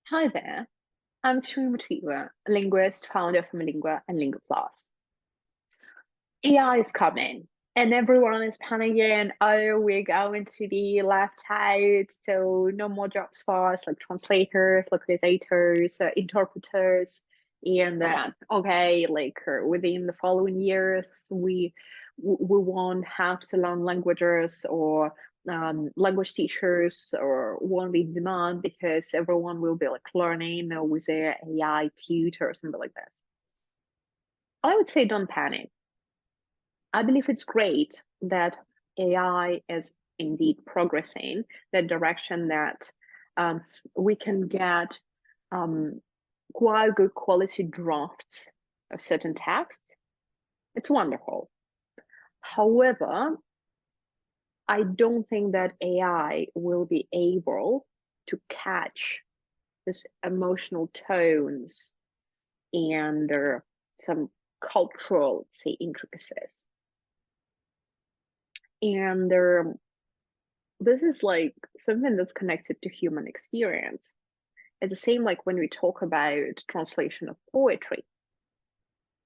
Hi there, I'm Chuma, a linguist, founder of Lingua and Lingua Plus. AI is coming, and everyone is panicking. Oh, we're going to be left out, so no more jobs for us, like translators, localizators, interpreters, and okay, within the following years, we won't have to learn languages or language teachers or won't be in demand because everyone will be like learning with their AI tutor or something like that. I would say don't panic. I believe it's great that AI is indeed progressing that direction that um, we can get um, quite good quality drafts of certain texts. It's wonderful. However, I don't think that AI will be able to catch this emotional tones and some cultural, say, intricacies. And this is like something that's connected to human experience. It's the same like when we talk about translation of poetry.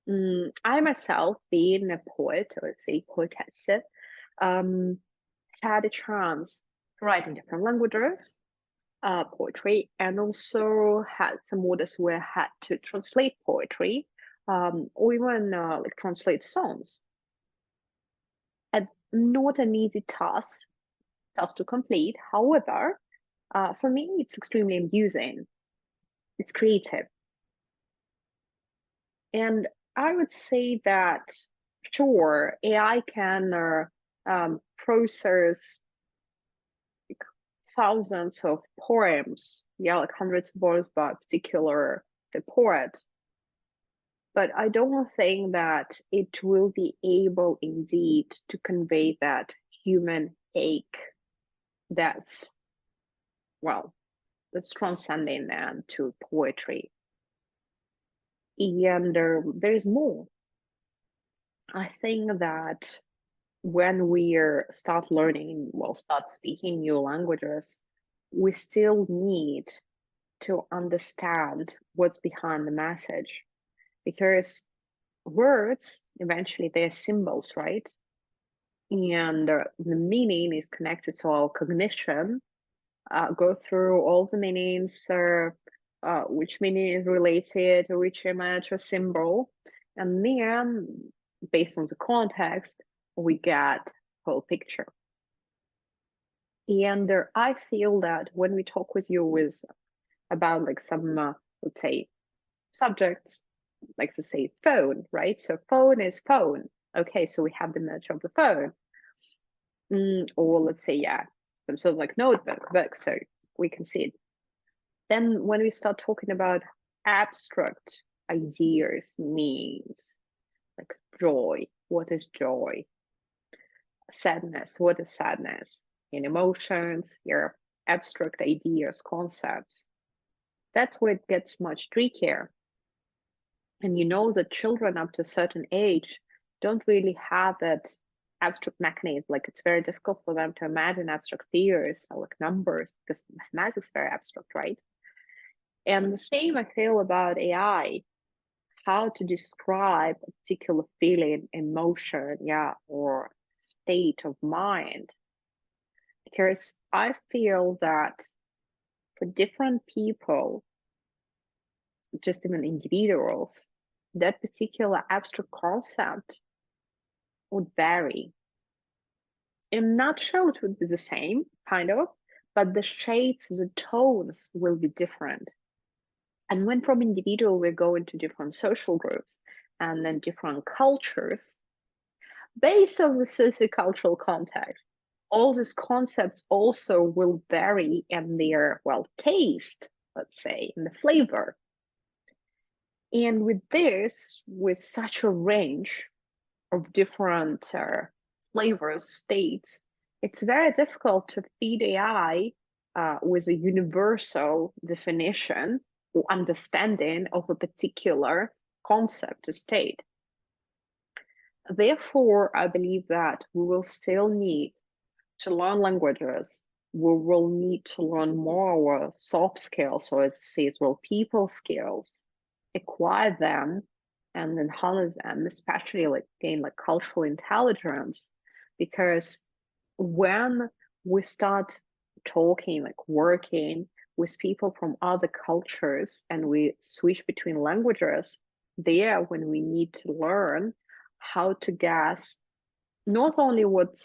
I myself, being a poet or say poetess, um, had a chance to write in different languages, poetry, and also had some orders where I had to translate poetry, or even like translate songs. And not an easy task to complete. However, for me, it's extremely amusing. It's creative. And I would say that, sure, AI can process like, thousands of poems, yeah, like hundreds of words by a particular the poet. But I don't think that it will be able indeed to convey that human ache that's, well, that's transcending them to poetry. And there's more. I think that when we start learning, well, start speaking new languages, we still need to understand what's behind the message because words eventually they're symbols, right? And the meaning is connected to our cognition. Go through all the meanings, which meaning is related to which image or symbol, and then based on the context, we get whole picture. And I feel that when we talk with you with about like some let's say subjects, like to say phone, right? So phone is phone. Okay, so we have the image of the phone. Or let's say, yeah, some sort of like notebook, book, so we can see it. Then when we start talking about abstract ideas, means like joy, what is joy? Sadness, what is sadness? In emotions, your abstract ideas, concepts. That's where it gets much trickier. And you know that children up to a certain age don't really have that abstract mechanism. Like it's very difficult for them to imagine abstract figures or like numbers because mathematics is very abstract, right? And the same I feel about AI, how to describe a particular feeling, emotion, yeah, or state of mind. Because I feel that for different people, just even individuals, that particular abstract concept would vary. In a nutshell, it would be the same, kind of, but the shades, the tones will be different. And when from individual we go into different social groups and then different cultures, based on the sociocultural context, all these concepts also will vary in their, well, taste, let's say, in the flavor. And with this, with such a range of different flavors, states, it's very difficult to feed AI with a universal definition or understanding of a particular concept or state. Therefore, I believe that we will still need to learn languages we will need to learn more our soft skills, or as I say as well, people skills, acquire them and then harness them, especially like gain like cultural intelligence. Because when we start talking, like working with people from other cultures, and we switch between languages, there when we need to learn how to guess not only what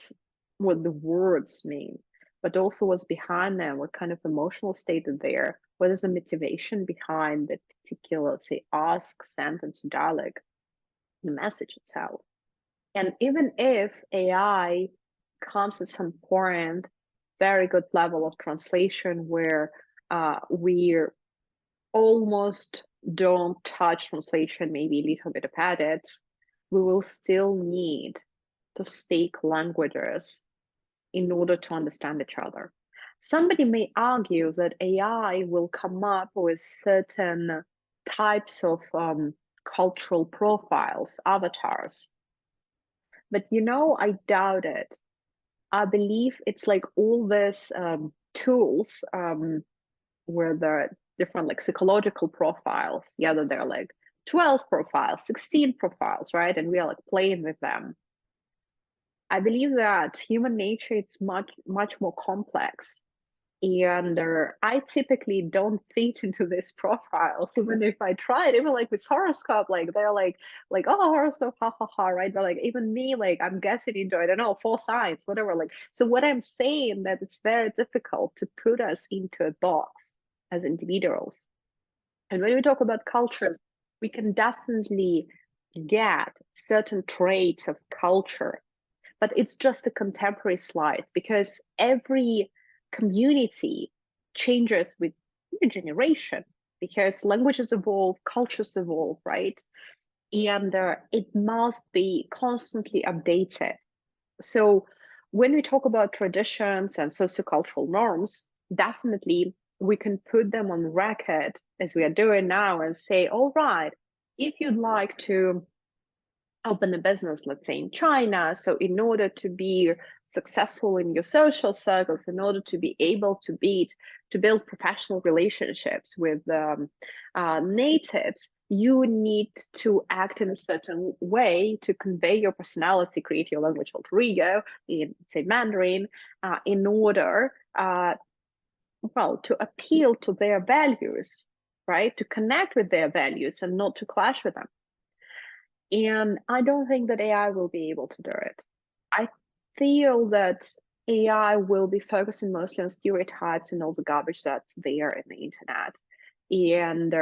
the words mean, but also what's behind them, what kind of emotional state is there, what is the motivation behind the particular, say, ask, sentence, dialogue, the message itself. And even if AI comes at some point, very good level of translation where we almost don't touch translation, maybe a little bit of edits, we will still need to speak languages in order to understand each other. Somebody may argue that AI will come up with certain types of cultural profiles, avatars. But I doubt it. I believe it's like all these tools where there are different like psychological profiles. Yeah, that they're like 12 profiles, 16 profiles, right? And we are like playing with them. I believe that human nature is much more complex, and I typically don't fit into this profile. Even if I tried, even like with horoscope, like they're like oh horoscope, ha ha ha, right? But like even me, like I'm guessing into I don't know 4 signs, whatever. Like so, what I'm saying that it's very difficult to put us into a box as individuals. And when we talk about cultures, we can definitely get certain traits of culture, but it's just a contemporary slide because every community changes with new generation because languages evolve, cultures evolve, right? And it must be constantly updated. So when we talk about traditions and sociocultural norms, definitely we can put them on record as we are doing now and say, all right, if you'd like to open a business, let's say in China. So, in order to be successful in your social circles, in order to be able to build professional relationships with natives, you need to act in a certain way to convey your personality, create your language alter ego in, say, Mandarin, in order, to appeal to their values, right? To connect with their values and not to clash with them. And I don't think that AI will be able to do it. I feel that AI will be focusing mostly on stereotypes and all the garbage that's there in the internet. And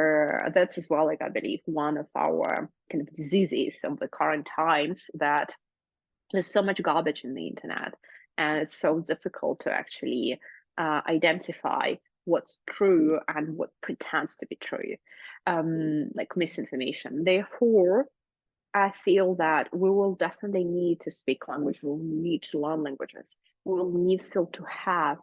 that's as well, like I believe, one of our kind of diseases of the current times, that there's so much garbage in the internet, and it's so difficult to actually identify what's true and what pretends to be true, like misinformation. Therefore, I feel that we will definitely need to speak language. We'll need to learn languages. We'll need still to have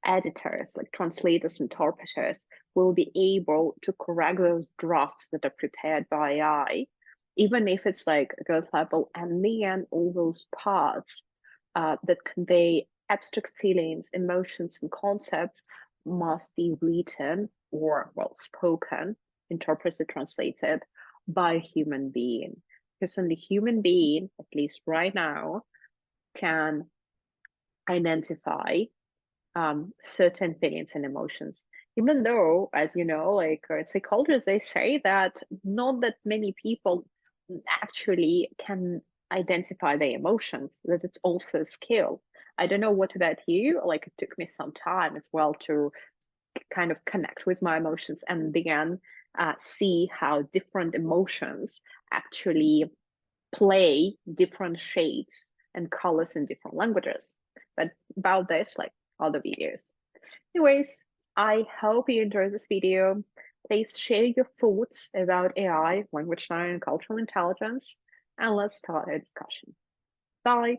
editors, like translators, interpreters. We'll be able to correct those drafts that are prepared by AI, even if it's like a good level. And then all those parts that convey abstract feelings, emotions, and concepts must be written or, well, spoken, interpreted, translated by a human being, because only human being, at least right now, can identify certain feelings and emotions. Even though, as you know, like psychologists, they say that not that many people actually can identify their emotions, that it's also a skill. I don't know what about you, like it took me some time as well to kind of connect with my emotions and then see how different emotions actually play different shades and colors in different languages. But about this, like other videos. Anyways, I hope you enjoyed this video. Please share your thoughts about AI, language learning, and cultural intelligence, and let's start a discussion. Bye.